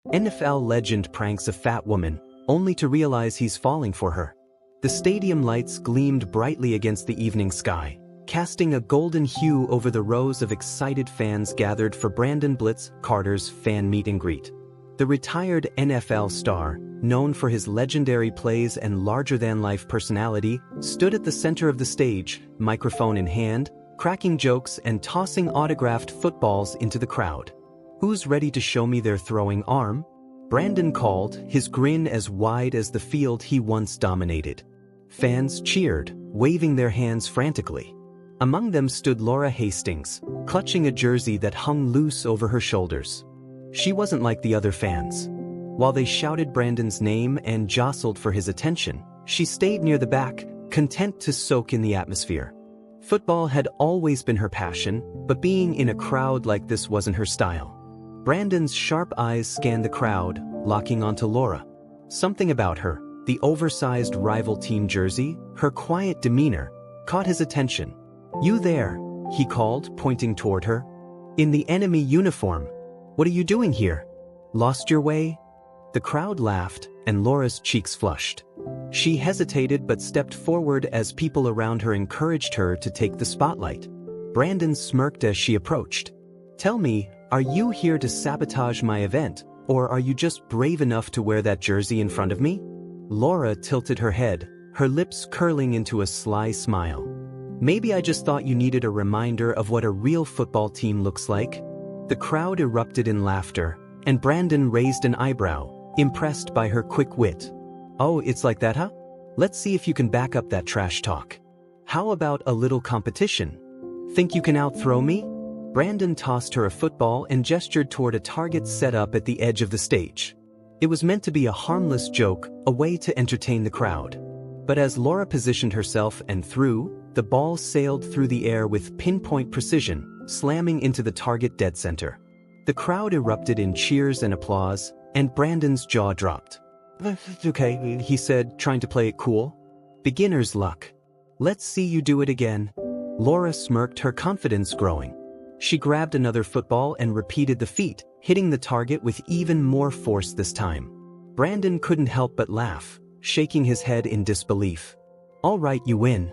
NFL legend pranks a fat woman, only to realize he's falling for her. The stadium lights gleamed brightly against the evening sky, casting a golden hue over the rows of excited fans gathered for Brandon Blitz Carter's fan meet and greet. The retired NFL star, known for his legendary plays and larger-than-life personality, stood at the center of the stage, microphone in hand, cracking jokes and tossing autographed footballs into the crowd. "Who's ready to show me their throwing arm?" Brandon called, his grin as wide as the field he once dominated. Fans cheered, waving their hands frantically. Among them stood Laura Hastings, clutching a jersey that hung loose over her shoulders. She wasn't like the other fans. While they shouted Brandon's name and jostled for his attention, she stayed near the back, content to soak in the atmosphere. Football had always been her passion, but being in a crowd like this wasn't her style. Brandon's sharp eyes scanned the crowd, locking onto Laura. Something about her, the oversized rival team jersey, her quiet demeanor, caught his attention. "You there," he called, pointing toward her. "In the enemy uniform. What are you doing here? Lost your way?" The crowd laughed, and Laura's cheeks flushed. She hesitated but stepped forward as people around her encouraged her to take the spotlight. Brandon smirked as she approached. "Tell me, are you here to sabotage my event, or are you just brave enough to wear that jersey in front of me?" Laura tilted her head, her lips curling into a sly smile. "Maybe I just thought you needed a reminder of what a real football team looks like." The crowd erupted in laughter, and Brandon raised an eyebrow, impressed by her quick wit. "Oh, it's like that, huh? Let's see if you can back up that trash talk. How about a little competition? Think you can outthrow me?" Brandon tossed her a football and gestured toward a target set up at the edge of the stage. It was meant to be a harmless joke, a way to entertain the crowd. But as Laura positioned herself and threw, the ball sailed through the air with pinpoint precision, slamming into the target dead center. The crowd erupted in cheers and applause, and Brandon's jaw dropped. "Okay," he said, trying to play it cool. "Beginner's luck. Let's see you do it again." Laura smirked, her confidence growing. She grabbed another football and repeated the feat, hitting the target with even more force this time. Brandon couldn't help but laugh, shaking his head in disbelief. "All right, you win.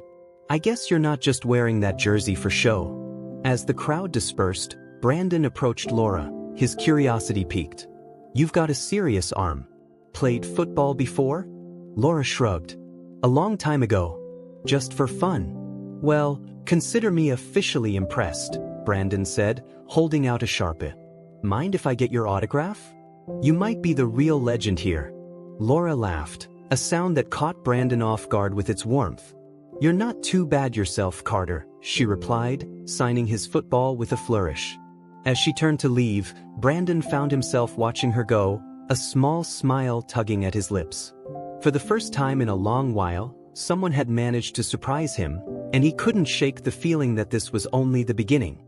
I guess you're not just wearing that jersey for show." As the crowd dispersed, Brandon approached Laura, his curiosity piqued. "You've got a serious arm. Played football before?" Laura shrugged. "A long time ago. Just for fun." "Well, consider me officially impressed," Brandon said, holding out a Sharpie. "Mind if I get your autograph? You might be the real legend here." Laura laughed, a sound that caught Brandon off guard with its warmth. "You're not too bad yourself, Carter," she replied, signing his football with a flourish. As she turned to leave, Brandon found himself watching her go, a small smile tugging at his lips. For the first time in a long while, someone had managed to surprise him, and he couldn't shake the feeling that this was only the beginning.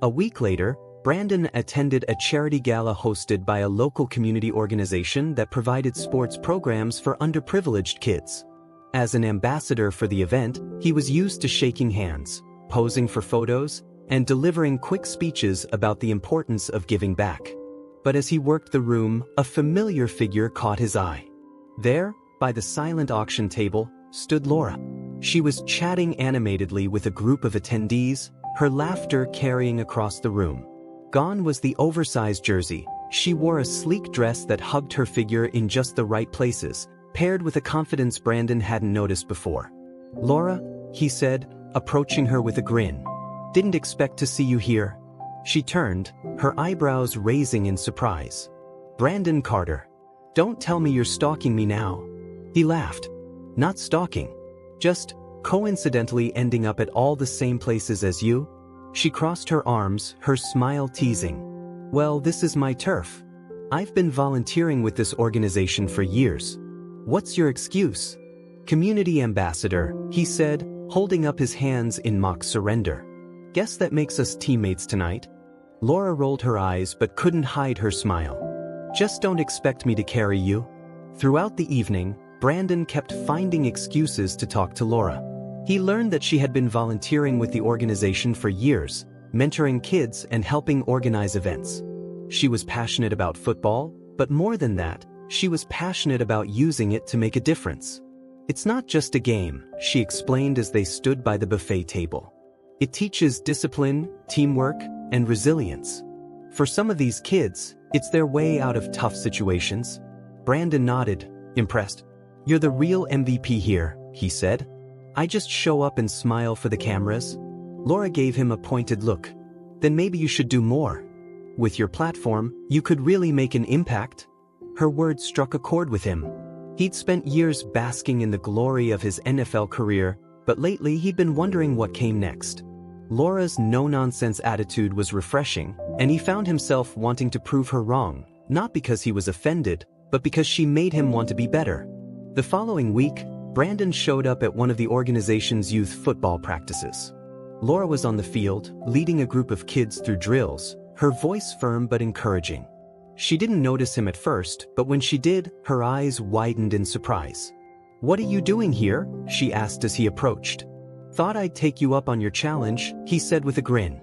A week later, Brandon attended a charity gala hosted by a local community organization that provided sports programs for underprivileged kids. As an ambassador for the event, he was used to shaking hands, posing for photos, and delivering quick speeches about the importance of giving back. But as he worked the room, a familiar figure caught his eye. There, by the silent auction table, stood Laura. She was chatting animatedly with a group of attendees, her laughter carrying across the room. Gone was the oversized jersey. She wore a sleek dress that hugged her figure in just the right places, paired with a confidence Brandon hadn't noticed before. "Laura," he said, approaching her with a grin. "Didn't expect to see you here." She turned, her eyebrows raising in surprise. "Brandon Carter. Don't tell me you're stalking me now." He laughed. "Not stalking. Just coincidentally ending up at all the same places as you." She crossed her arms, her smile teasing. "Well, this is my turf. I've been volunteering with this organization for years." "What's your excuse?" "Community ambassador," he said, holding up his hands in mock surrender. "Guess that makes us teammates tonight." Laura rolled her eyes but couldn't hide her smile. "Just don't expect me to carry you." Throughout the evening, Brandon kept finding excuses to talk to Laura. He learned that she had been volunteering with the organization for years, mentoring kids and helping organize events. She was passionate about football, But more than that, she was passionate about using it to make a difference. It's not just a game, she explained as they stood by the buffet table. It teaches discipline, teamwork, and resilience. For some of these kids, it's their way out of tough situations. Brandon nodded, impressed. You're the real MVP here, he said. I just show up and smile for the cameras. Laura gave him a pointed look. Then maybe you should do more. With your platform, you could really make an impact. Her words struck a chord with him. He'd spent years basking in the glory of his NFL career, but lately he'd been wondering what came next. Laura's no-nonsense attitude was refreshing, and he found himself wanting to prove her wrong, not because he was offended, but because she made him want to be better. The following week, Brandon showed up at one of the organization's youth football practices. Laura was on the field, leading a group of kids through drills, her voice firm but encouraging. She didn't notice him at first, but when she did, her eyes widened in surprise. "What are you doing here?" she asked as he approached. "Thought I'd take you up on your challenge," he said with a grin.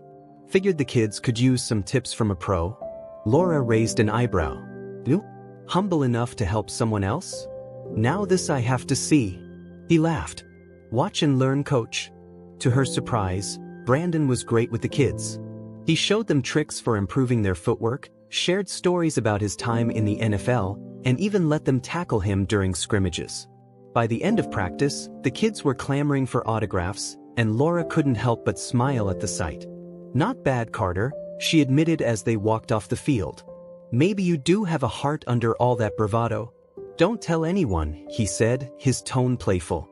"Figured the kids could use some tips from a pro." Laura raised an eyebrow. "You? Humble enough to help someone else? Now this I have to see." He laughed. "Watch and learn, coach." To her surprise, Brandon was great with the kids. He showed them tricks for improving their footwork, shared stories about his time in the NFL, and even let them tackle him during scrimmages. By the end of practice, the kids were clamoring for autographs, and Laura couldn't help but smile at the sight. "Not bad, Carter," she admitted as they walked off the field. "Maybe you do have a heart under all that bravado." "Don't tell anyone," he said, his tone playful.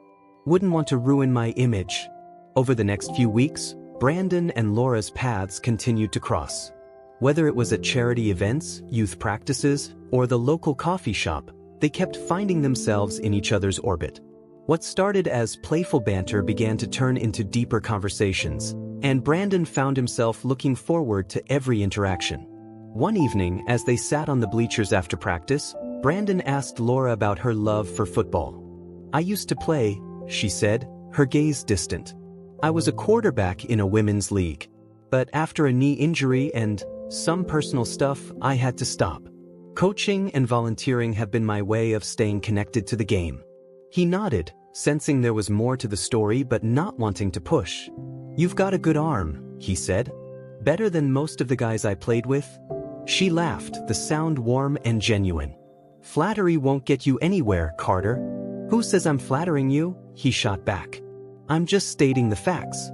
"Wouldn't want to ruin my image." Over the next few weeks, Brandon and Laura's paths continued to cross. Whether it was at charity events, youth practices, or the local coffee shop, they kept finding themselves in each other's orbit. What started as playful banter began to turn into deeper conversations, and Brandon found himself looking forward to every interaction. One evening, as they sat on the bleachers after practice, Brandon asked Laura about her love for football. "I used to play," she said, her gaze distant. "I was a quarterback in a women's league. But after a knee injury and some personal stuff, I had to stop. Coaching and volunteering have been my way of staying connected to the game." He nodded, sensing there was more to the story but not wanting to push. "You've got a good arm," he said. "Better than most of the guys I played with." She laughed, the sound warm and genuine. "Flattery won't get you anywhere, Carter." "Who says I'm flattering you?" he shot back. "I'm just stating the facts."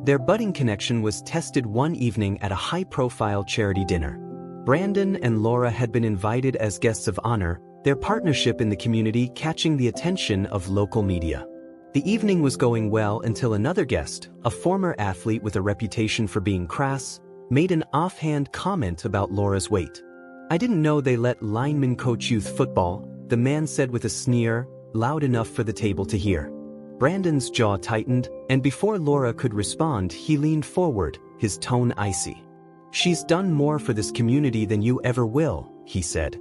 Their budding connection was tested one evening at a high-profile charity dinner. Brandon and Laura had been invited as guests of honor, their partnership in the community catching the attention of local media. The evening was going well until another guest, a former athlete with a reputation for being crass, made an offhand comment about Laura's weight. "I didn't know they let linemen coach youth football," the man said with a sneer, loud enough for the table to hear. Brandon's jaw tightened, and before Laura could respond, he leaned forward, his tone icy. "She's done more for this community than you ever will," he said.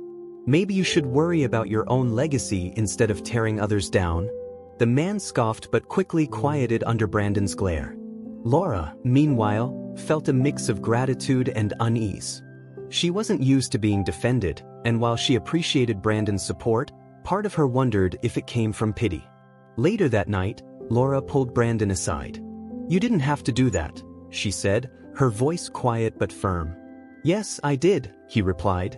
"Maybe you should worry about your own legacy instead of tearing others down." The man scoffed but quickly quieted under Brandon's glare. Laura, meanwhile, felt a mix of gratitude and unease. She wasn't used to being defended, and while she appreciated Brandon's support, part of her wondered if it came from pity. Later that night, Laura pulled Brandon aside. "You didn't have to do that," she said, her voice quiet but firm. "Yes, I did," he replied.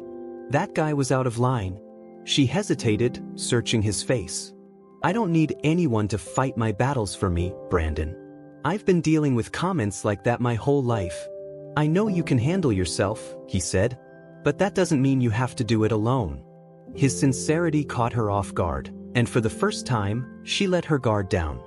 "That guy was out of line." She hesitated, searching his face. "I don't need anyone to fight my battles for me, Brandon. I've been dealing with comments like that my whole life." "I know you can handle yourself," he said, "but that doesn't mean you have to do it alone." His sincerity caught her off guard, and for the first time, she let her guard down.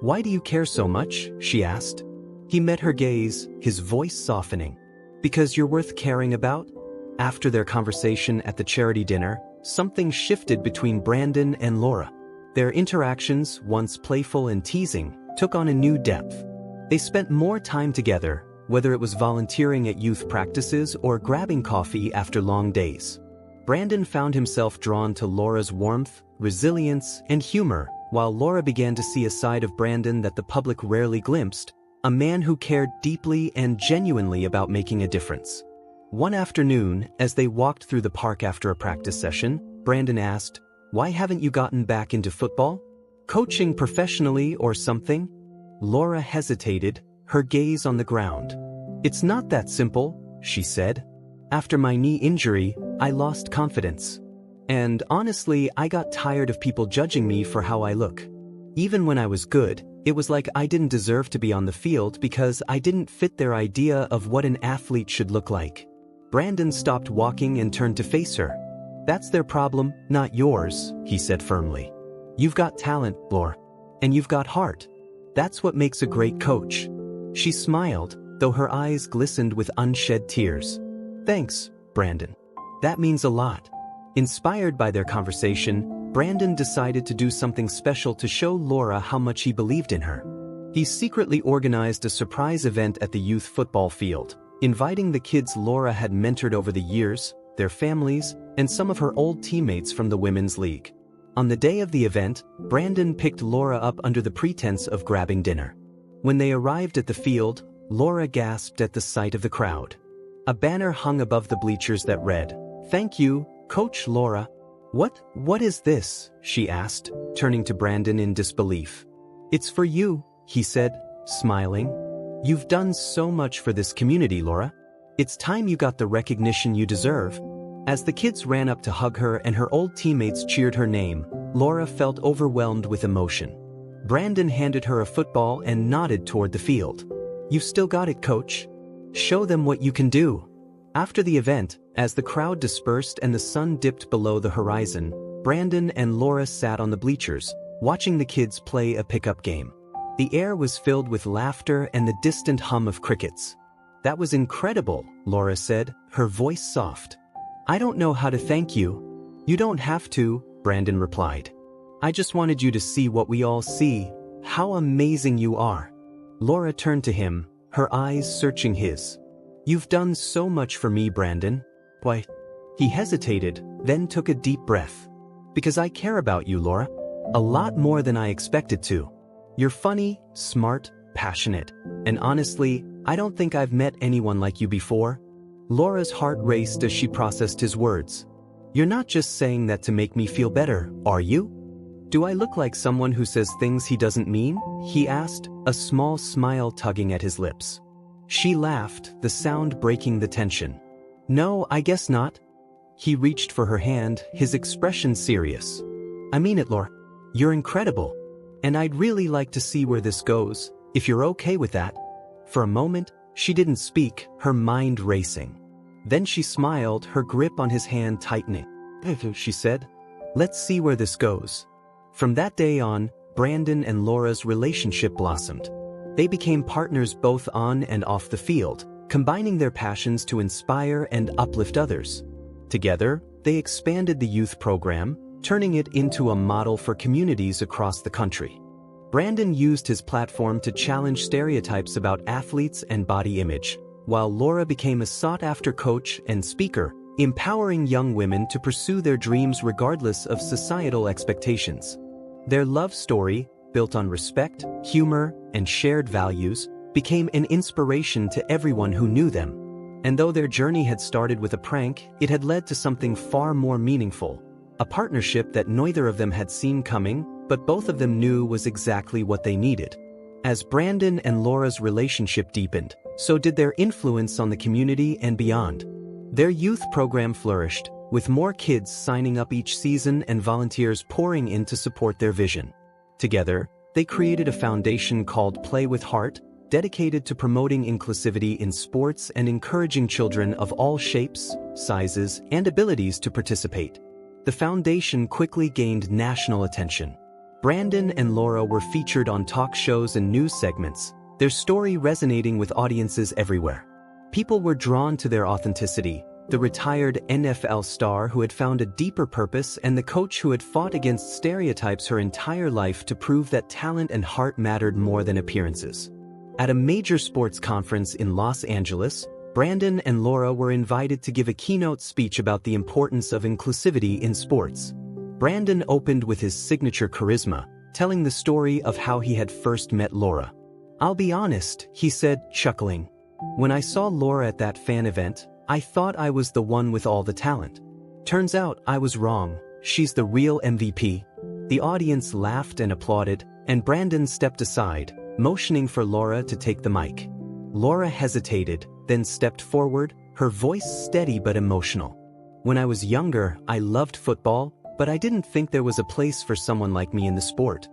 "Why do you care so much?" she asked. He met her gaze, his voice softening. "Because you're worth caring about?" After their conversation at the charity dinner, something shifted between Brandon and Laura. Their interactions, once playful and teasing, took on a new depth. They spent more time together, whether it was volunteering at youth practices or grabbing coffee after long days. Brandon found himself drawn to Laura's warmth, resilience, and humor, while Laura began to see a side of Brandon that the public rarely glimpsed, a man who cared deeply and genuinely about making a difference. One afternoon, as they walked through the park after a practice session, Brandon asked, "Why haven't you gotten back into football? Coaching professionally or something?" Laura hesitated, her gaze on the ground. "It's not that simple," she said. "After my knee injury, I lost confidence. And honestly, I got tired of people judging me for how I look. Even when I was good, it was like I didn't deserve to be on the field because I didn't fit their idea of what an athlete should look like." Brandon stopped walking and turned to face her. "That's their problem, not yours," he said firmly. "You've got talent, Laura. And you've got heart. That's what makes a great coach." She smiled, though her eyes glistened with unshed tears. "Thanks, Brandon. That means a lot." Inspired by their conversation, Brandon decided to do something special to show Laura how much he believed in her. He secretly organized a surprise event at the youth football field, inviting the kids Laura had mentored over the years, their families, and some of her old teammates from the Women's League. On the day of the event, Brandon picked Laura up under the pretense of grabbing dinner. When they arrived at the field, Laura gasped at the sight of the crowd. A banner hung above the bleachers that read, "Thank you, Coach Laura." What is this?" she asked, turning to Brandon in disbelief. "It's for you," he said, smiling. "You've done so much for this community, Laura. It's time you got the recognition you deserve." As the kids ran up to hug her and her old teammates cheered her name, Laura felt overwhelmed with emotion. Brandon handed her a football and nodded toward the field. "You've still got it, Coach. Show them what you can do." After the event, as the crowd dispersed and the sun dipped below the horizon, Brandon and Laura sat on the bleachers, watching the kids play a pickup game. The air was filled with laughter and the distant hum of crickets. "That was incredible," Laura said, her voice soft. "I don't know how to thank you." "You don't have to," Brandon replied. "I just wanted you to see what we all see, how amazing you are." Laura turned to him, her eyes searching his. "You've done so much for me, Brandon." "Why?" He hesitated, then took a deep breath. "Because I care about you, Laura. A lot more than I expected to. You're funny, smart, passionate, and honestly, I don't think I've met anyone like you before." Laura's heart raced as she processed his words. "You're not just saying that to make me feel better, are you?" "Do I look like someone who says things he doesn't mean?" he asked, a small smile tugging at his lips. She laughed, the sound breaking the tension. "No, I guess not." He reached for her hand, his expression serious. "I mean it, Laura. You're incredible. And I'd really like to see where this goes, if you're okay with that." For a moment, she didn't speak, her mind racing. Then she smiled, her grip on his hand tightening. She said, "Let's see where this goes." From that day on, Brandon and Laura's relationship blossomed. They became partners both on and off the field, combining their passions to inspire and uplift others. Together, they expanded the youth program, turning it into a model for communities across the country. Brandon used his platform to challenge stereotypes about athletes and body image, while Laura became a sought-after coach and speaker, empowering young women to pursue their dreams regardless of societal expectations. Their love story, built on respect, humor, and shared values, became an inspiration to everyone who knew them. And though their journey had started with a prank, it had led to something far more meaningful, a partnership that neither of them had seen coming, but both of them knew was exactly what they needed. As Brandon and Laura's relationship deepened, so did their influence on the community and beyond. Their youth program flourished, with more kids signing up each season and volunteers pouring in to support their vision. Together, they created a foundation called Play with Heart, dedicated to promoting inclusivity in sports and encouraging children of all shapes, sizes, and abilities to participate. The foundation quickly gained national attention. Brandon and Laura were featured on talk shows and news segments, their story resonating with audiences everywhere. People were drawn to their authenticity, the retired NFL star who had found a deeper purpose and the coach who had fought against stereotypes her entire life to prove that talent and heart mattered more than appearances. At a major sports conference in Los Angeles, Brandon and Laura were invited to give a keynote speech about the importance of inclusivity in sports. Brandon opened with his signature charisma, telling the story of how he had first met Laura. "I'll be honest," he said, chuckling. "When I saw Laura at that fan event, I thought I was the one with all the talent. Turns out I was wrong. She's the real MVP. The audience laughed and applauded, and Brandon stepped aside, motioning for Laura to take the mic. Laura hesitated, then stepped forward, her voice steady but emotional. When I was younger, I loved football, but I didn't think there was a place for someone like me in the sport.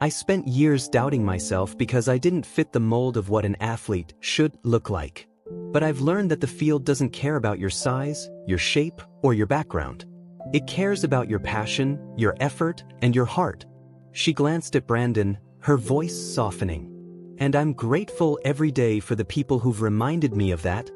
I spent years doubting myself because I didn't fit the mold of what an athlete should look like. But I've learned that the field doesn't care about your size, your shape, or your background. It cares about your passion, your effort, and your heart. She glanced at Brandon, her voice softening. And I'm grateful every day for the people who've reminded me of that.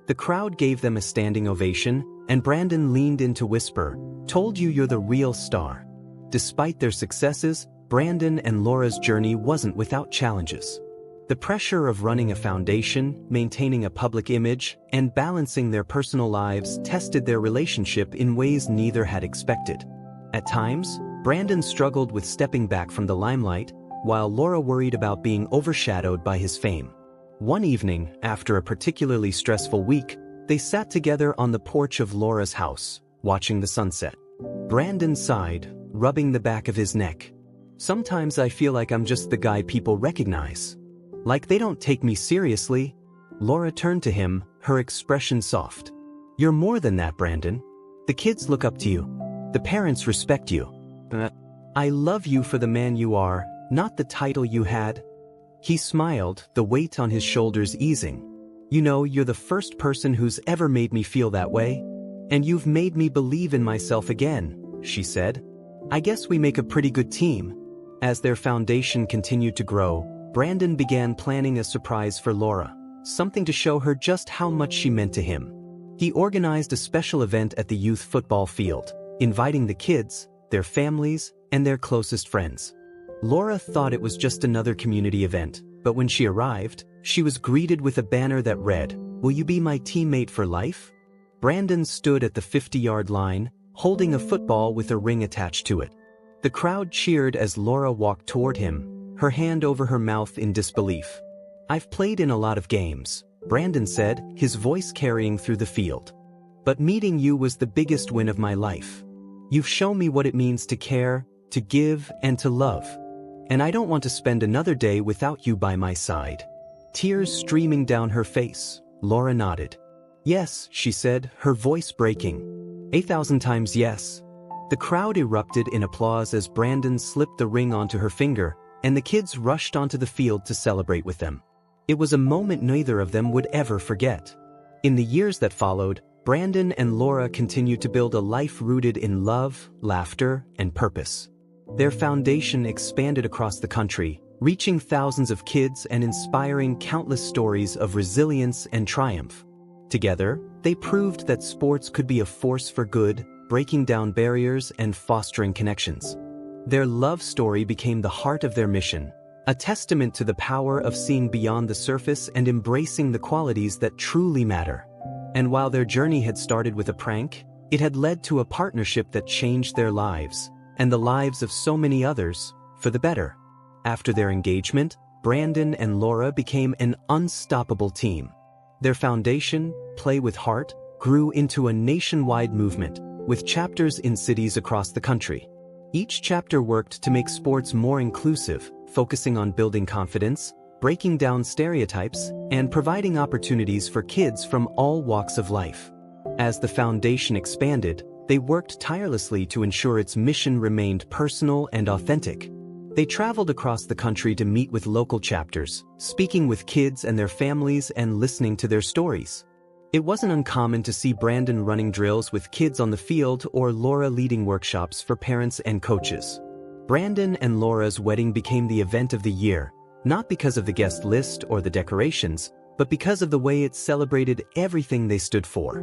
The crowd gave them a standing ovation, and Brandon leaned in to whisper, "Told you you're the real star." Despite their successes, Brandon and Laura's journey wasn't without challenges. The pressure of running a foundation, maintaining a public image, and balancing their personal lives tested their relationship in ways neither had expected. At times, Brandon struggled with stepping back from the limelight, while Laura worried about being overshadowed by his fame. One evening, after a particularly stressful week, they sat together on the porch of Laura's house, watching the sunset. Brandon sighed, rubbing the back of his neck. "Sometimes I feel like I'm just the guy people recognize. Like they don't take me seriously." Laura turned to him, her expression soft. "You're more than that, Brandon. The kids look up to you. The parents respect you. I love you for the man you are, not the title you had." He smiled, the weight on his shoulders easing. "You know, you're the first person who's ever made me feel that way. And you've made me believe in myself again," she said. "I guess we make a pretty good team." As their foundation continued to grow, Brandon began planning a surprise for Laura, something to show her just how much she meant to him. He organized a special event at the youth football field, inviting the kids, their families, and their closest friends. Laura thought it was just another community event, but when she arrived, she was greeted with a banner that read, "Will you be my teammate for life?" Brandon stood at the 50-yard line, holding a football with a ring attached to it. The crowd cheered as Laura walked toward him, her hand over her mouth in disbelief. "I've played in a lot of games," Brandon said, his voice carrying through the field. "But meeting you was the biggest win of my life. You've shown me what it means to care, to give, and to love. And I don't want to spend another day without you by my side." Tears streaming down her face, Laura nodded. "Yes," she said, her voice breaking. 8,000 times yes." The crowd erupted in applause as Brandon slipped the ring onto her finger, and the kids rushed onto the field to celebrate with them. It was a moment neither of them would ever forget. In the years that followed, Brandon and Laura continued to build a life rooted in love, laughter, and purpose. Their foundation expanded across the country, reaching thousands of kids and inspiring countless stories of resilience and triumph. Together, they proved that sports could be a force for good, breaking down barriers and fostering connections. Their love story became the heart of their mission, a testament to the power of seeing beyond the surface and embracing the qualities that truly matter. And while their journey had started with a prank, it had led to a partnership that changed their lives, and the lives of so many others, for the better. After their engagement, Brandon and Laura became an unstoppable team. Their foundation, Play with Heart, grew into a nationwide movement, with chapters in cities across the country. Each chapter worked to make sports more inclusive, focusing on building confidence, breaking down stereotypes, and providing opportunities for kids from all walks of life. As the foundation expanded, they worked tirelessly to ensure its mission remained personal and authentic. They traveled across the country to meet with local chapters, speaking with kids and their families and listening to their stories. It wasn't uncommon to see Brandon running drills with kids on the field or Laura leading workshops for parents and coaches. Brandon and Laura's wedding became the event of the year, not because of the guest list or the decorations, but because of the way it celebrated everything they stood for.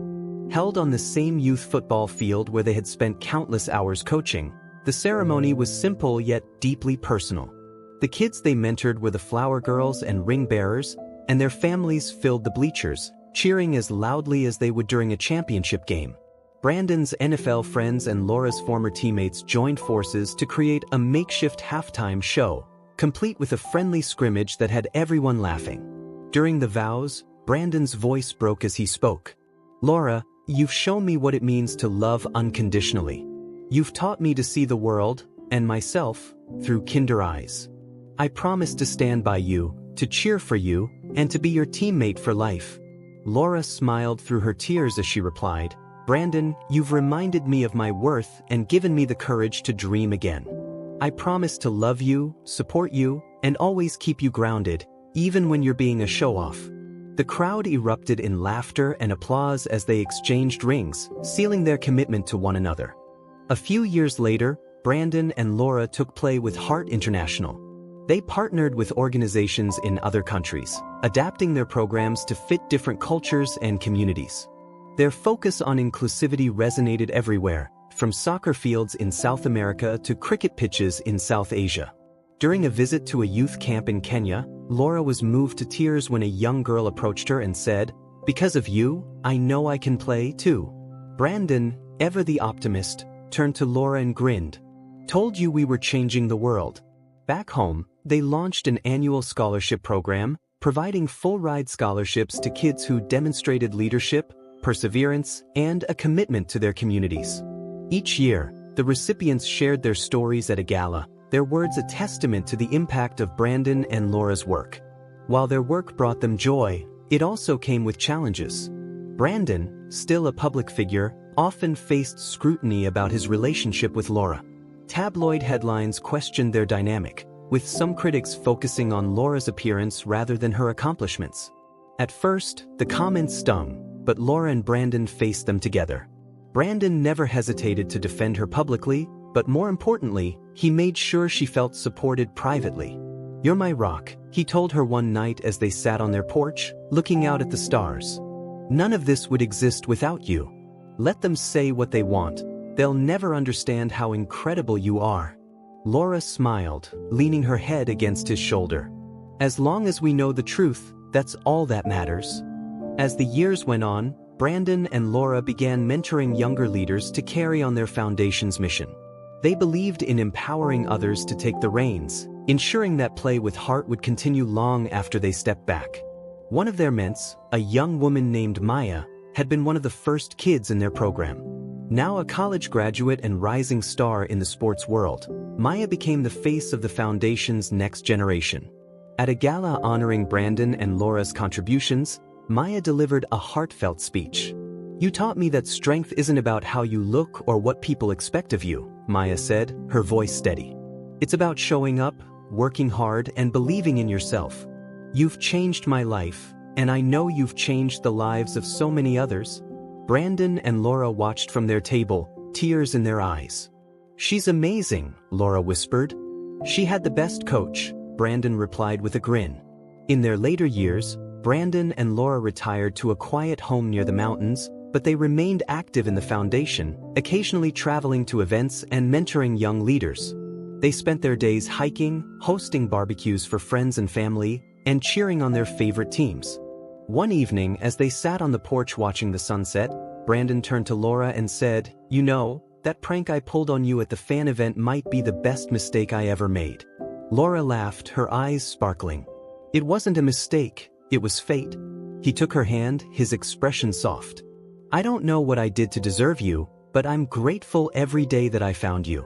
Held on the same youth football field where they had spent countless hours coaching, the ceremony was simple yet deeply personal. The kids they mentored were the flower girls and ring bearers, and their families filled the bleachers, cheering as loudly as they would during a championship game. Brandon's NFL friends and Laura's former teammates joined forces to create a makeshift halftime show, complete with a friendly scrimmage that had everyone laughing. During the vows, Brandon's voice broke as he spoke. Laura, you've shown me what it means to love unconditionally. You've taught me to see the world, and myself, through kinder eyes. I promise to stand by you, to cheer for you, and to be your teammate for life." Laura smiled through her tears as she replied, "Brandon, you've reminded me of my worth and given me the courage to dream again. I promise to love you, support you, and always keep you grounded, even when you're being a show-off." The crowd erupted in laughter and applause as they exchanged rings, sealing their commitment to one another. A few years later, Brandon and Laura took play with Heart International. They partnered with organizations in other countries, adapting their programs to fit different cultures and communities. Their focus on inclusivity resonated everywhere, from soccer fields in South America to cricket pitches in South Asia. During a visit to a youth camp in Kenya, Laura was moved to tears when a young girl approached her and said, "Because of you, I know I can play too." Brandon, ever the optimist, turned to Laura and grinned. "Told you we were changing the world." Back home, they launched an annual scholarship program, providing full-ride scholarships to kids who demonstrated leadership, perseverance, and a commitment to their communities. Each year, the recipients shared their stories at a gala, their words a testament to the impact of Brandon and Laura's work. While their work brought them joy, it also came with challenges. Brandon, still a public figure, often faced scrutiny about his relationship with Laura. Tabloid headlines questioned their dynamic, with some critics focusing on Laura's appearance rather than her accomplishments. At first, the comments stung, but Laura and Brandon faced them together. Brandon never hesitated to defend her publicly, but more importantly, he made sure she felt supported privately. "You're my rock," he told her one night as they sat on their porch, looking out at the stars. "None of this would exist without you. Let them say what they want. They'll never understand how incredible you are." Laura smiled, leaning her head against his shoulder. "As long as we know the truth, that's all that matters." As the years went on, Brandon and Laura began mentoring younger leaders to carry on their foundation's mission. They believed in empowering others to take the reins, ensuring that Play with Heart would continue long after they stepped back. One of their men's, a young woman named Maya, had been one of the first kids in their program. Now a college graduate and rising star in the sports world, Maya became the face of the foundation's next generation. At a gala honoring Brandon and Laura's contributions, Maya delivered a heartfelt speech. "You taught me that strength isn't about how you look or what people expect of you," Maya said, her voice steady. "It's about showing up, working hard, and believing in yourself. You've changed my life, and I know you've changed the lives of so many others." Brandon and Laura watched from their table, tears in their eyes. "She's amazing," Laura whispered. "She had the best coach," Brandon replied with a grin. In their later years, Brandon and Laura retired to a quiet home near the mountains, but they remained active in the foundation, occasionally traveling to events and mentoring young leaders. They spent their days hiking, hosting barbecues for friends and family, and cheering on their favorite teams. One evening, as they sat on the porch watching the sunset, Brandon turned to Laura and said, "You know, that prank I pulled on you at the fan event might be the best mistake I ever made." Laura laughed, her eyes sparkling. "It wasn't a mistake, it was fate." He took her hand, his expression soft. "I don't know what I did to deserve you, but I'm grateful every day that I found you."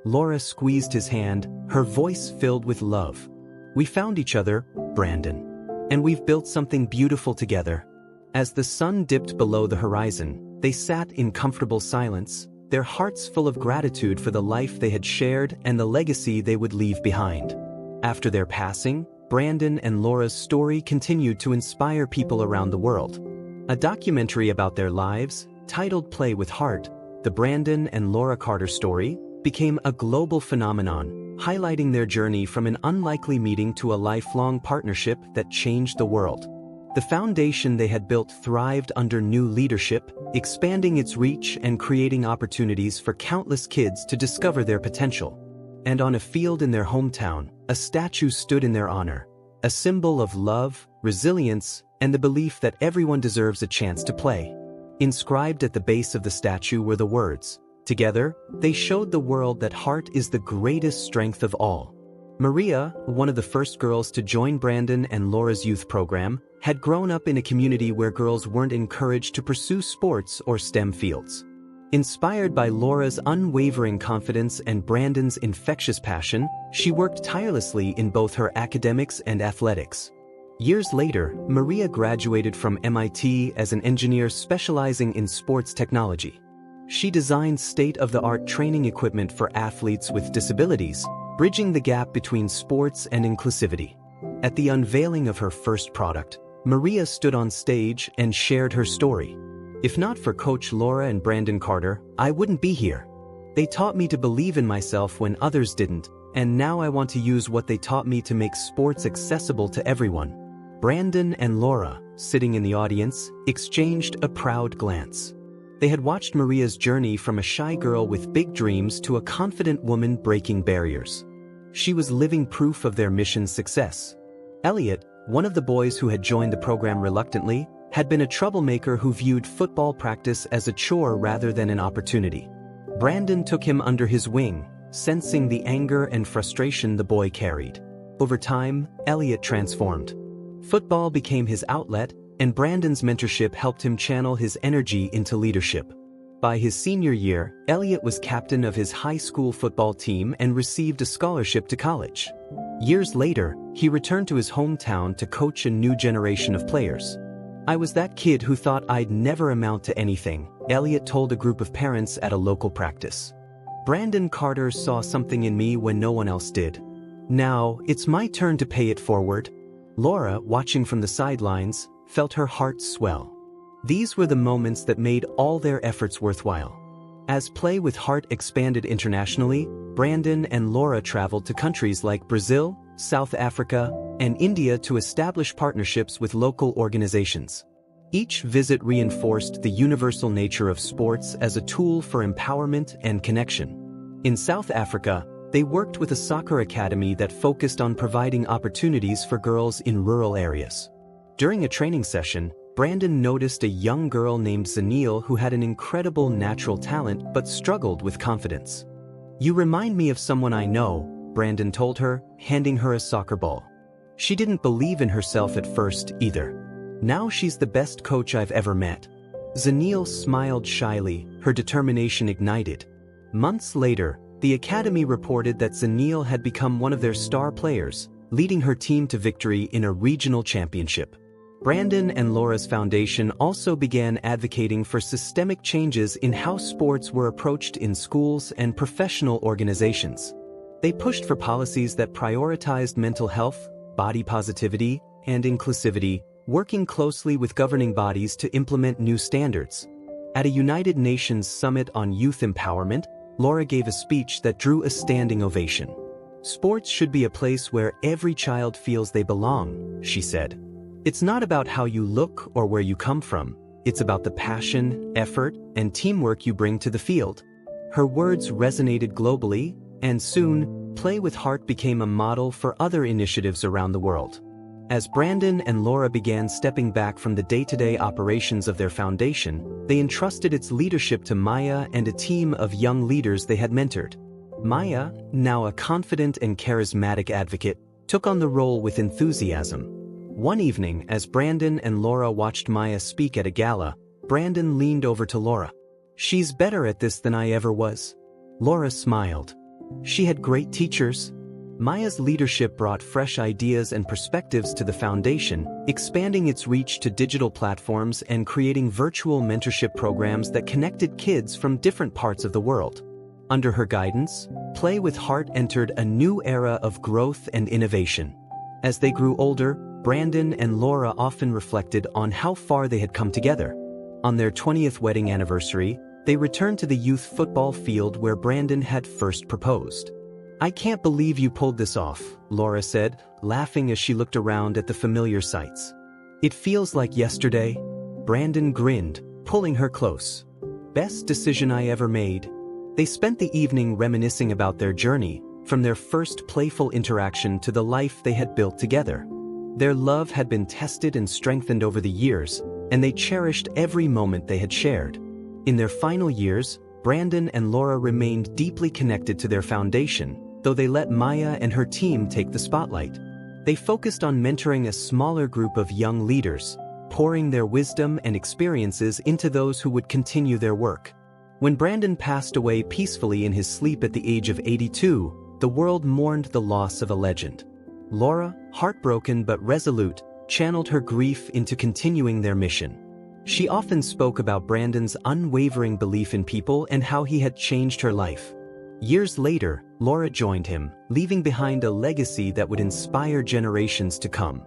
Laura squeezed his hand, her voice filled with love. "We found each other, Brandon. And we've built something beautiful together." As the sun dipped below the horizon, they sat in comfortable silence, their hearts full of gratitude for the life they had shared and the legacy they would leave behind. After their passing, Brandon and Laura's story continued to inspire people around the world. A documentary about their lives, titled Play with Heart, The Brandon and Laura Carter Story, became a global phenomenon, highlighting their journey from an unlikely meeting to a lifelong partnership that changed the world. The foundation they had built thrived under new leadership, expanding its reach and creating opportunities for countless kids to discover their potential. And on a field in their hometown, a statue stood in their honor, a symbol of love, resilience, and the belief that everyone deserves a chance to play. Inscribed at the base of the statue were the words, "Together, they showed the world that heart is the greatest strength of all." Maria, one of the first girls to join Brandon and Laura's youth program, had grown up in a community where girls weren't encouraged to pursue sports or STEM fields. Inspired by Laura's unwavering confidence and Brandon's infectious passion, she worked tirelessly in both her academics and athletics. Years later, Maria graduated from MIT as an engineer specializing in sports technology. She designed state-of-the-art training equipment for athletes with disabilities, bridging the gap between sports and inclusivity. At the unveiling of her first product, Maria stood on stage and shared her story. "If not for Coach Laura and Brandon Carter, I wouldn't be here. They taught me to believe in myself when others didn't, and now I want to use what they taught me to make sports accessible to everyone." Brandon and Laura, sitting in the audience, exchanged a proud glance. They had watched Maria's journey from a shy girl with big dreams to a confident woman breaking barriers. She was living proof of their mission's success. Elliot, one of the boys who had joined the program reluctantly, had been a troublemaker who viewed football practice as a chore rather than an opportunity. Brandon took him under his wing, sensing the anger and frustration the boy carried. Over time, Elliot transformed. Football became his outlet, and Brandon's mentorship helped him channel his energy into leadership. By his senior year, Elliot was captain of his high school football team and received a scholarship to college. Years later, he returned to his hometown to coach a new generation of players. "I was that kid who thought I'd never amount to anything," Elliot told a group of parents at a local practice. "Brandon Carter saw something in me when no one else did. Now, it's my turn to pay it forward." Laura, watching from the sidelines, felt her heart swell. These were the moments that made all their efforts worthwhile. As Play with Heart expanded internationally, Brandon and Laura traveled to countries like Brazil, South Africa, and India to establish partnerships with local organizations. Each visit reinforced the universal nature of sports as a tool for empowerment and connection. In South Africa, they worked with a soccer academy that focused on providing opportunities for girls in rural areas. During a training session, Brandon noticed a young girl named Zanil who had an incredible natural talent but struggled with confidence. "You remind me of someone I know," Brandon told her, handing her a soccer ball. She didn't believe in herself at first either. "Now she's the best coach I've ever met." Zanil smiled shyly, her determination ignited. Months later, the academy reported that Zanil had become one of their star players, leading her team to victory in a regional championship. Brandon and Laura's foundation also began advocating for systemic changes in how sports were approached in schools and professional organizations. They pushed for policies that prioritized mental health, body positivity, and inclusivity, working closely with governing bodies to implement new standards. At a United Nations Summit on Youth Empowerment, Laura gave a speech that drew a standing ovation. "Sports should be a place where every child feels they belong," she said. "It's not about how you look or where you come from. It's about the passion, effort, and teamwork you bring to the field." Her words resonated globally, and soon, Play with Heart became a model for other initiatives around the world. As Brandon and Laura began stepping back from the day-to-day operations of their foundation, they entrusted its leadership to Maya and a team of young leaders they had mentored. Maya, now a confident and charismatic advocate, took on the role with enthusiasm. One evening, as Brandon and Laura watched Maya speak at a gala, Brandon leaned over to Laura. "She's better at this than I ever was." Laura smiled. "She had great teachers." Maya's leadership brought fresh ideas and perspectives to the foundation, expanding its reach to digital platforms and creating virtual mentorship programs that connected kids from different parts of the world. Under her guidance, Play with Heart entered a new era of growth and innovation. As they grew older, Brandon and Laura often reflected on how far they had come together. On their 20th wedding anniversary, they returned to the youth football field where Brandon had first proposed. "I can't believe you pulled this off," Laura said, laughing as she looked around at the familiar sights. "It feels like yesterday." Brandon grinned, pulling her close. "Best decision I ever made." They spent the evening reminiscing about their journey, from their first playful interaction to the life they had built together. Their love had been tested and strengthened over the years, and they cherished every moment they had shared. In their final years, Brandon and Laura remained deeply connected to their foundation, though they let Maya and her team take the spotlight. They focused on mentoring a smaller group of young leaders, pouring their wisdom and experiences into those who would continue their work. When Brandon passed away peacefully in his sleep at the age of 82, the world mourned the loss of a legend. Laura, heartbroken but resolute, channeled her grief into continuing their mission. She often spoke about Brandon's unwavering belief in people and how he had changed her life. Years later, Laura joined him, leaving behind a legacy that would inspire generations to come.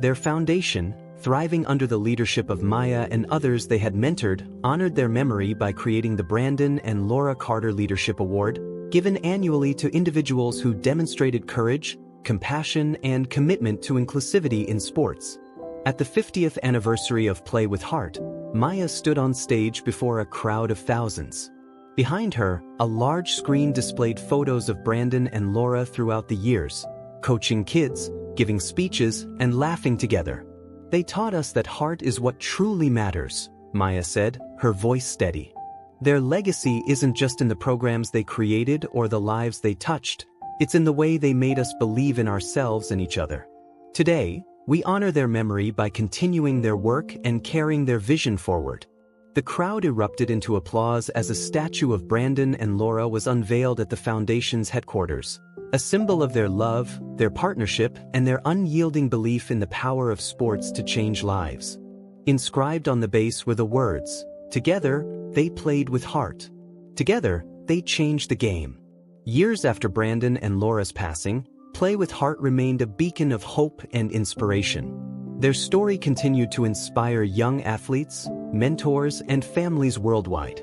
Their foundation, thriving under the leadership of Maya and others they had mentored, honored their memory by creating the Brandon and Laura Carter Leadership Award, given annually to individuals who demonstrated courage, compassion, and commitment to inclusivity in sports. At the 50th anniversary of Play with Heart, Maya stood on stage before a crowd of thousands. Behind her, a large screen displayed photos of Brandon and Laura throughout the years, coaching kids, giving speeches, and laughing together. "They taught us that heart is what truly matters," Maya said, her voice steady. Their legacy isn't just in the programs they created or the lives they touched, it's in the way they made us believe in ourselves and each other. Today, we honor their memory by continuing their work and carrying their vision forward. The crowd erupted into applause as a statue of Brandon and Laura was unveiled at the foundation's headquarters, a symbol of their love, their partnership, and their unyielding belief in the power of sports to change lives. Inscribed on the base were the words, "Together, they played with heart. Together, they changed the game." Years after Brandon and Laura's passing, Play with Heart remained a beacon of hope and inspiration. Their story continued to inspire young athletes, mentors, and families worldwide.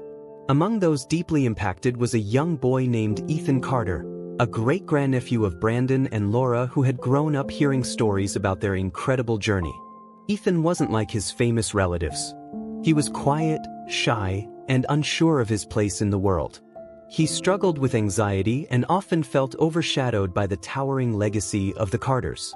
Among those deeply impacted was a young boy named Ethan Carter, a great-grandnephew of Brandon and Laura who had grown up hearing stories about their incredible journey. Ethan wasn't like his famous relatives. He was quiet, shy, and unsure of his place in the world. He struggled with anxiety and often felt overshadowed by the towering legacy of the Carters.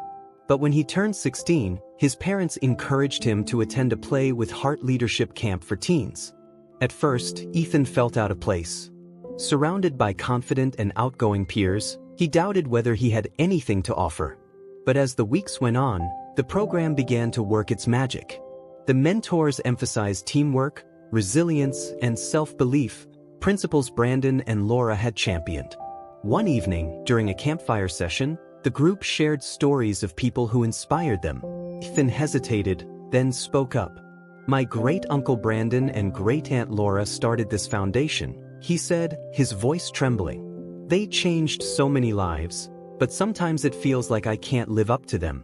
But when he turned 16, his parents encouraged him to attend a Play with Heart leadership camp for teens. At first, Ethan felt out of place. Surrounded by confident and outgoing peers, he doubted whether he had anything to offer. But as the weeks went on, the program began to work its magic. The mentors emphasized teamwork, resilience, and self-belief, principles Brandon and Laura had championed. One evening, during a campfire session, the group shared stories of people who inspired them. Ethan hesitated, then spoke up. "My great-uncle Brandon and great-aunt Laura started this foundation," he said, his voice trembling. "They changed so many lives, but sometimes it feels like I can't live up to them.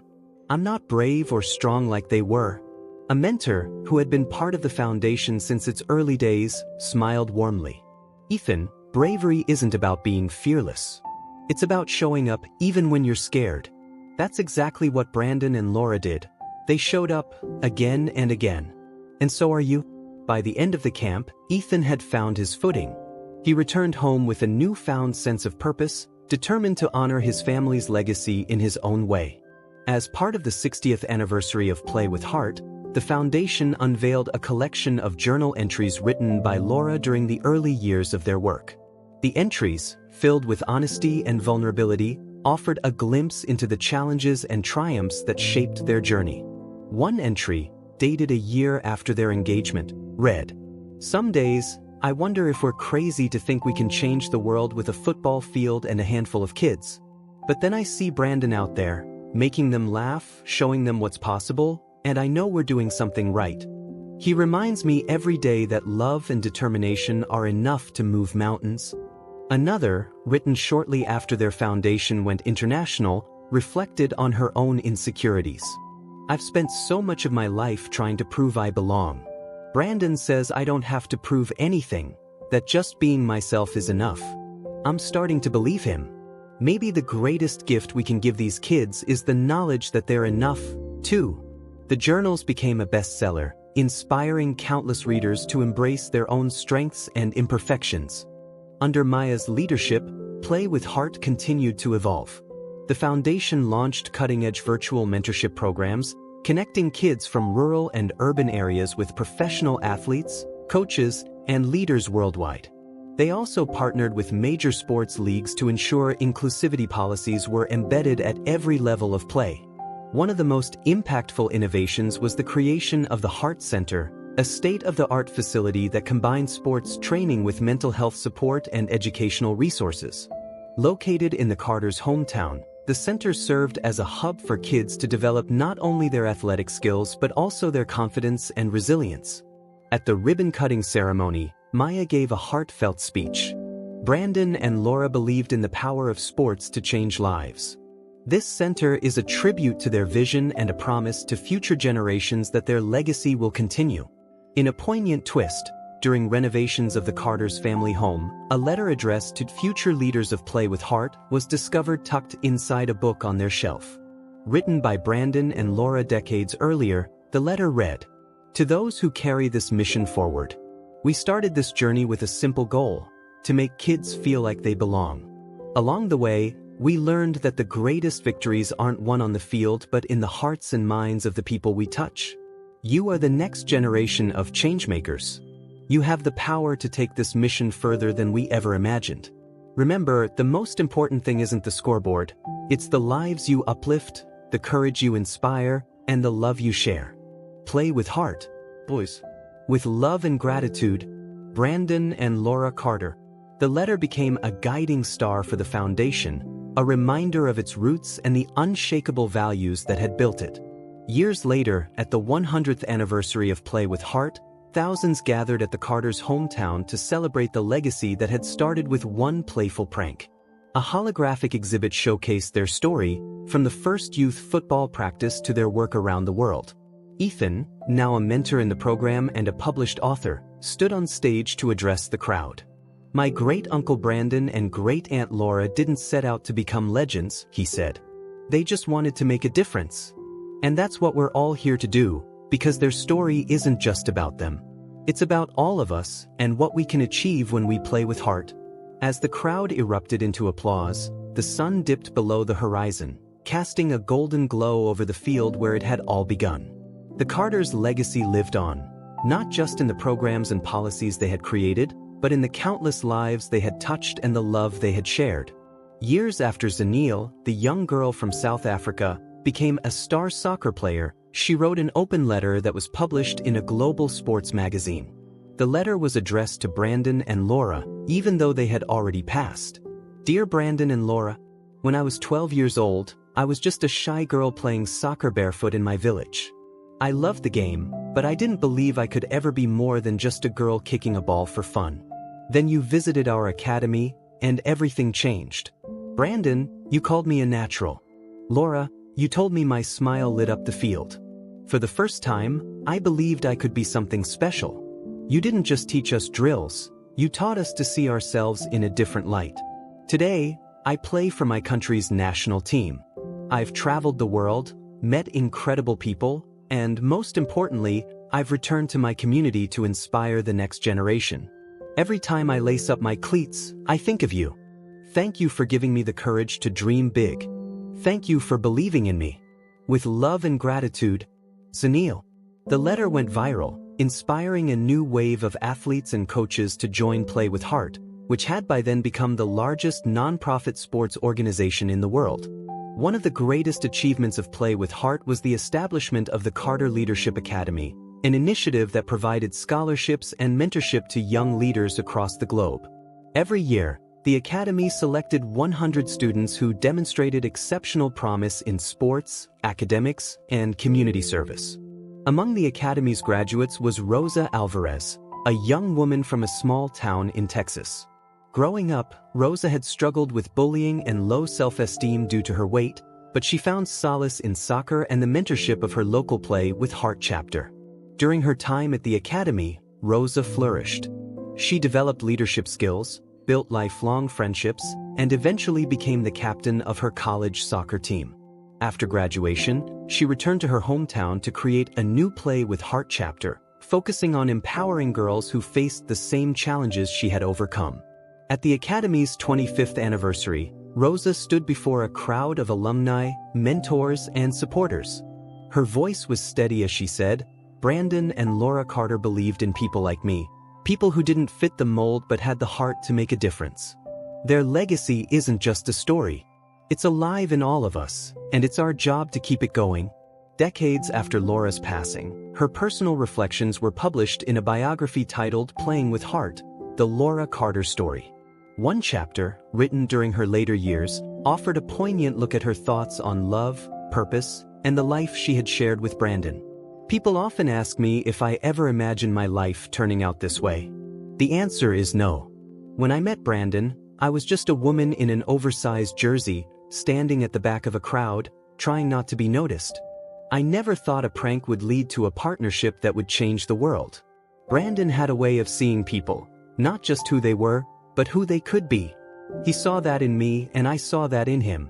I'm not brave or strong like they were." A mentor, who had been part of the foundation since its early days, smiled warmly. "Ethan, bravery isn't about being fearless. It's about showing up even when you're scared." That's exactly what Brandon and Laura did. They showed up, again and again. And so are you. By the end of the camp, Ethan had found his footing. He returned home with a newfound sense of purpose, determined to honor his family's legacy in his own way. As part of the 60th anniversary of Play with Heart, the foundation unveiled a collection of journal entries written by Laura during the early years of their work. The entries, filled with honesty and vulnerability, offered a glimpse into the challenges and triumphs that shaped their journey. One entry, dated a year after their engagement, read, "Some days, I wonder if we're crazy to think we can change the world with a football field and a handful of kids. But then I see Brandon out there, making them laugh, showing them what's possible, and I know we're doing something right. He reminds me every day that love and determination are enough to move mountains." Another, written shortly after their foundation went international, reflected on her own insecurities. "I've spent so much of my life trying to prove I belong. Brandon says I don't have to prove anything, that just being myself is enough. I'm starting to believe him. Maybe the greatest gift we can give these kids is the knowledge that they're enough, too." The journals became a bestseller, inspiring countless readers to embrace their own strengths and imperfections. Under Maya's leadership, Play with Heart continued to evolve. The foundation launched cutting-edge virtual mentorship programs, connecting kids from rural and urban areas with professional athletes, coaches, and leaders worldwide. They also partnered with major sports leagues to ensure inclusivity policies were embedded at every level of play. One of the most impactful innovations was the creation of the Heart Center, a state-of-the-art facility that combines sports training with mental health support and educational resources. Located in the Carters' hometown, the center served as a hub for kids to develop not only their athletic skills but also their confidence and resilience. At the ribbon-cutting ceremony, Maya gave a heartfelt speech. Brandon and Laura believed in the power of sports to change lives. This center is a tribute to their vision and a promise to future generations that their legacy will continue. In a poignant twist, during renovations of the Carters family home, a letter addressed to future leaders of Play with Heart was discovered tucked inside a book on their shelf. Written by Brandon and Laura decades earlier, the letter read, "To those who carry this mission forward, we started this journey with a simple goal: to make kids feel like they belong. Along the way, we learned that the greatest victories aren't won on the field but in the hearts and minds of the people we touch. You are the next generation of changemakers. You have the power to take this mission further than we ever imagined. Remember, the most important thing isn't the scoreboard, it's the lives you uplift, the courage you inspire, and the love you share. Play with heart, boys." With love and gratitude, Brandon and Laura Carter. The letter became a guiding star for the foundation, a reminder of its roots and the unshakable values that had built it. Years later, at the 100th anniversary of Play with Heart, thousands gathered at the Carters' hometown to celebrate the legacy that had started with one playful prank. A holographic exhibit showcased their story, from the first youth football practice to their work around the world. Ethan, now a mentor in the program and a published author, stood on stage to address the crowd. "My great-uncle Brandon and great-aunt Laura didn't set out to become legends," he said. "They just wanted to make a difference. And that's what we're all here to do, because their story isn't just about them. It's about all of us and what we can achieve when we play with heart." As the crowd erupted into applause, the sun dipped below the horizon, casting a golden glow over the field where it had all begun. The Carters' legacy lived on, not just in the programs and policies they had created, but in the countless lives they had touched and the love they had shared. Years after Zaniel, the young girl from South Africa, became a star soccer player, she wrote an open letter that was published in a global sports magazine. The letter was addressed to Brandon and Laura, even though they had already passed. "Dear Brandon and Laura, when I was 12 years old, I was just a shy girl playing soccer barefoot in my village. I loved the game, but I didn't believe I could ever be more than just a girl kicking a ball for fun. Then you visited our academy, and everything changed. Brandon, you called me a natural. Laura, you told me my smile lit up the field. For the first time, I believed I could be something special. You didn't just teach us drills, you taught us to see ourselves in a different light. Today, I play for my country's national team. I've traveled the world, met incredible people, and most importantly, I've returned to my community to inspire the next generation. Every time I lace up my cleats, I think of you. Thank you for giving me the courage to dream big. Thank you for believing in me. With love and gratitude, Zaniel." The letter went viral, inspiring a new wave of athletes and coaches to join Play with Heart, which had by then become the largest non-profit sports organization in the world. One of the greatest achievements of Play with Heart was the establishment of the Carter Leadership Academy, an initiative that provided scholarships and mentorship to young leaders across the globe. Every year, the Academy selected 100 students who demonstrated exceptional promise in sports, academics, and community service. Among the Academy's graduates was Rosa Alvarez, a young woman from a small town in Texas. Growing up, Rosa had struggled with bullying and low self-esteem due to her weight, but she found solace in soccer and the mentorship of her local Play with Heart chapter. During her time at the Academy, Rosa flourished. She developed leadership skills, built lifelong friendships, and eventually became the captain of her college soccer team. After graduation, she returned to her hometown to create a new Play with Heart chapter, focusing on empowering girls who faced the same challenges she had overcome. At the Academy's 25th anniversary, Rosa stood before a crowd of alumni, mentors, and supporters. Her voice was steady as she said, "Brandon and Laura Carter believed in people like me, People who didn't fit the mold but had the heart to make a difference. Their legacy isn't just a story. It's alive in all of us, and it's our job to keep it going. Decades after Laura's passing, her personal reflections were published in a biography titled Playing with Heart, The Laura Carter Story. One chapter, written during her later years, offered a poignant look at her thoughts on love, purpose, and the life she had shared with Brandon. People often ask me if I ever imagined my life turning out this way. The answer is no. When I met Brandon, I was just a woman in an oversized jersey, standing at the back of a crowd, trying not to be noticed. I never thought a prank would lead to a partnership that would change the world. Brandon had a way of seeing people, not just who they were, but who they could be. He saw that in me and I saw that in him.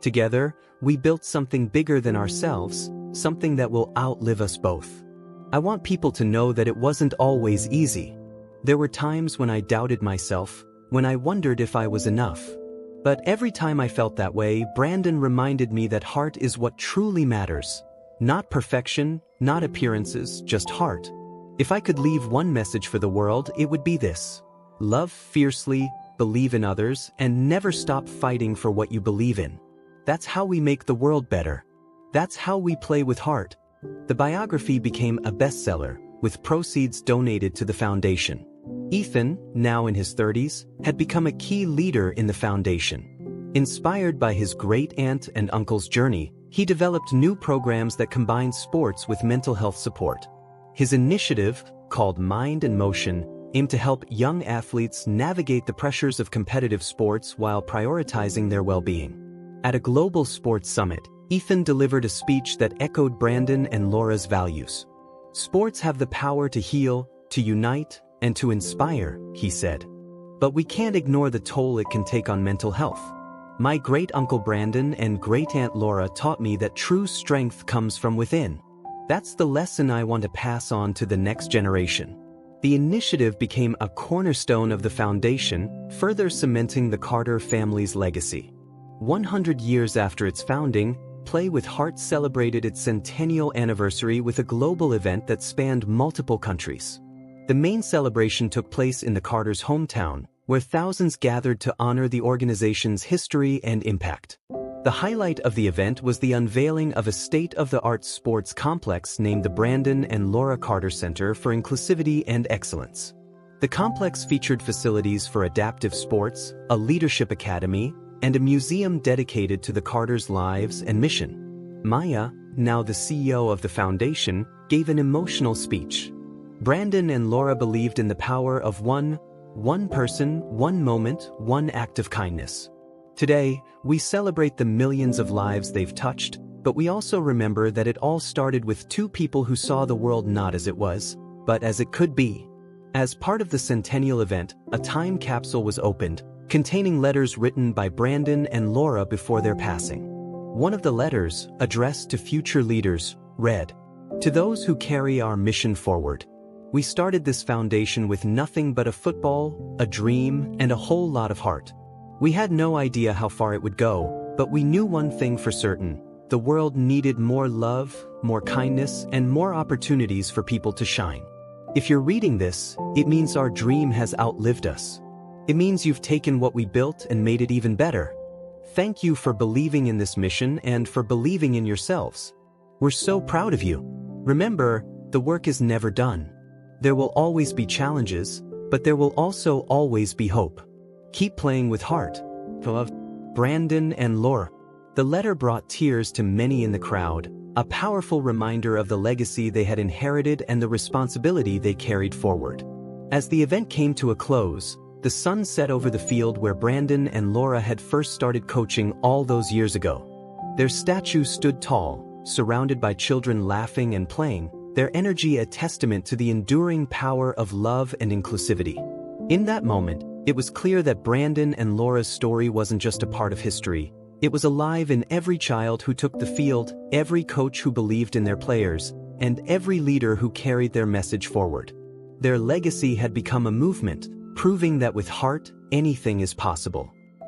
Together, we built something bigger than ourselves, something that will outlive us both. I want people to know that it wasn't always easy. There were times when I doubted myself, when I wondered if I was enough. But every time I felt that way, Brandon reminded me that heart is what truly matters. Not perfection, not appearances, just heart. If I could leave one message for the world, it would be this: love fiercely, believe in others, and never stop fighting for what you believe in. That's how we make the world better. That's how we play with heart. The biography became a bestseller, with proceeds donated to the foundation. Ethan, now in his 30s, had become a key leader in the foundation. Inspired by his great-aunt and uncle's journey, he developed new programs that combined sports with mental health support. His initiative, called Mind and Motion, aimed to help young athletes navigate the pressures of competitive sports while prioritizing their well-being. At a global sports summit, Ethan delivered a speech that echoed Brandon and Laura's values. "Sports have the power to heal, to unite, and to inspire," he said. "But we can't ignore the toll it can take on mental health. My great-uncle Brandon and great-aunt Laura taught me that true strength comes from within. That's the lesson I want to pass on to the next generation." The initiative became a cornerstone of the foundation, further cementing the Carter family's legacy. 100 years after its founding, Play with Heart celebrated its centennial anniversary with a global event that spanned multiple countries. The main celebration took place in the Carters' hometown, where thousands gathered to honor the organization's history and impact. The highlight of the event was the unveiling of a state-of-the-art sports complex named the Brandon and Laura Carter Center for Inclusivity and Excellence. The complex featured facilities for adaptive sports, a leadership academy, and a museum dedicated to the Carters' lives and mission. Maya, now the CEO of the foundation, gave an emotional speech. Brandon and Laura believed in the power of one person, one moment, one act of kindness. Today, we celebrate the millions of lives they've touched, but we also remember that it all started with two people who saw the world not as it was, but as it could be. As part of the centennial event, a time capsule was opened, containing letters written by Brandon and Laura before their passing. One of the letters, addressed to future leaders, read, "To those who carry our mission forward. We started this foundation with nothing but a football, a dream, and a whole lot of heart. We had no idea how far it would go, but we knew one thing for certain: the world needed more love, more kindness, and more opportunities for people to shine. If you're reading this, it means our dream has outlived us. It means you've taken what we built and made it even better. Thank you for believing in this mission and for believing in yourselves. We're so proud of you. Remember, the work is never done. There will always be challenges, but there will also always be hope. Keep playing with heart. Love, Brandon and Laura." The letter brought tears to many in the crowd, a powerful reminder of the legacy they had inherited and the responsibility they carried forward. As the event came to a close, the sun set over the field where Brandon and Laura had first started coaching all those years ago. Their statue stood tall, surrounded by children laughing and playing, their energy a testament to the enduring power of love and inclusivity. In that moment, it was clear that Brandon and Laura's story wasn't just a part of history. It was alive in every child who took the field, every coach who believed in their players, and every leader who carried their message forward. Their legacy had become a movement, proving that with heart, anything is possible.